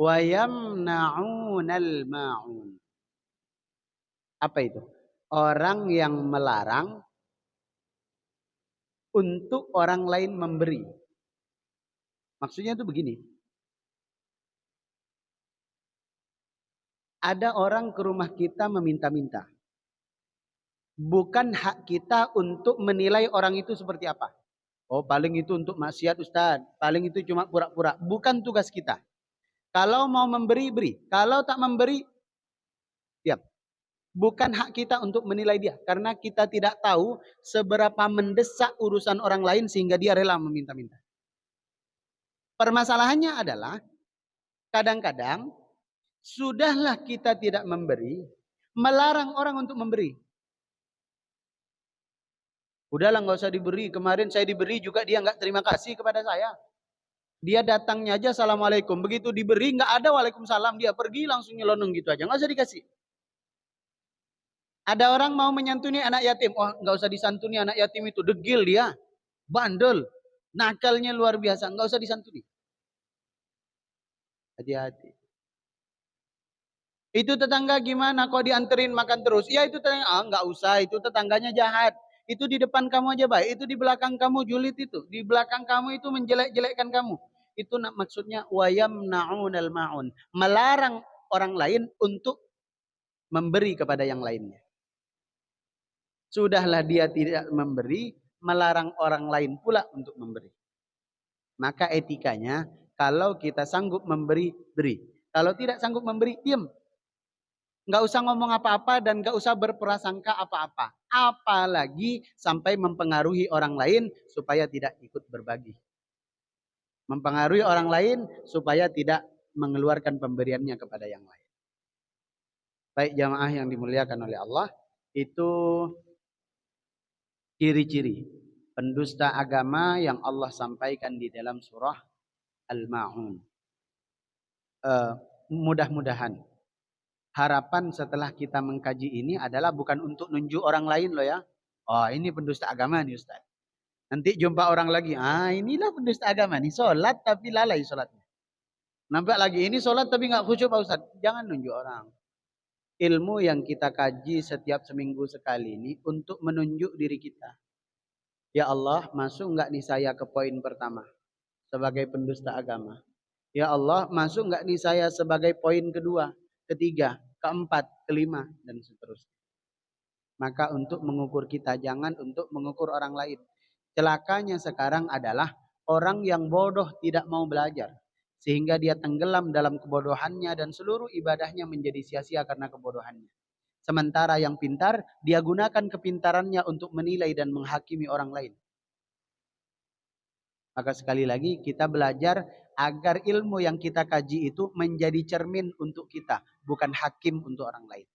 wa yamna'unal ma'un. Apa itu? Orang yang melarang untuk orang lain memberi. Maksudnya itu begini. Ada orang ke rumah kita meminta-minta. Bukan hak kita untuk menilai orang itu seperti apa. Oh, paling itu untuk maksiat Ustaz. Paling itu cuma pura-pura. Bukan tugas kita. Kalau mau memberi, beri. Kalau tak memberi, diam. Bukan hak kita untuk menilai dia. Karena kita tidak tahu seberapa mendesak urusan orang lain sehingga dia rela meminta-minta. Permasalahannya adalah kadang-kadang sudahlah kita tidak memberi, melarang orang untuk memberi. Udahlah nggak usah diberi. Kemarin saya diberi juga dia nggak terima kasih kepada saya. Dia datangnya aja assalamualaikum. Begitu diberi nggak ada waalaikumsalam. Dia pergi langsung nyelonong gitu aja. Nggak usah dikasih. Ada orang mau menyantuni anak yatim. Oh nggak usah disantuni anak yatim itu. Degil dia. Bandel. Nakalnya luar biasa. Nggak usah disantuni. Hati-hati. Itu tetangga gimana? Kok dianterin makan terus? Ya itu tetangga. Ah nggak usah. Itu tetangganya jahat. Itu di depan kamu aja baik. Itu di belakang kamu julid itu. Di belakang kamu itu menjelek-jelekkan kamu. Itu maksudnya wayam naunal maun. Melarang orang lain untuk memberi kepada yang lainnya. Sudahlah dia tidak memberi, melarang orang lain pula untuk memberi. Maka etikanya, kalau kita sanggup memberi, beri. Kalau tidak sanggup memberi, diam. Nggak usah ngomong apa-apa dan nggak usah berprasangka apa-apa. Apalagi sampai mempengaruhi orang lain supaya tidak ikut berbagi. Mempengaruhi orang lain supaya tidak mengeluarkan pemberiannya kepada yang lain. Baik jamaah yang dimuliakan oleh Allah, itu ciri-ciri pendusta agama yang Allah sampaikan di dalam surah Al-Ma'un. Mudah-mudahan harapan setelah kita mengkaji ini adalah bukan untuk nunjuk orang lain loh ya. Oh ini pendusta agama nih Ustaz. Nanti jumpa orang lagi. Ah inilah pendusta agama nih. Sholat tapi lalai sholatnya. Nampak lagi ini sholat tapi nggak khusyuk Pak Ustaz. Jangan nunjuk orang. Ilmu yang kita kaji setiap seminggu sekali ini untuk menunjuk diri kita. Ya Allah masuk nggak nih saya ke poin pertama sebagai pendusta agama. Ya Allah masuk nggak nih saya sebagai poin kedua, ketiga, keempat, kelima, dan seterusnya. Maka untuk mengukur kita, jangan untuk mengukur orang lain. Celakanya sekarang adalah orang yang bodoh tidak mau belajar. Sehingga dia tenggelam dalam kebodohannya dan seluruh ibadahnya menjadi sia-sia karena kebodohannya. Sementara yang pintar, dia gunakan kepintarannya untuk menilai dan menghakimi orang lain. Maka sekali lagi kita belajar agar ilmu yang kita kaji itu menjadi cermin untuk kita, bukan hakim untuk orang lain.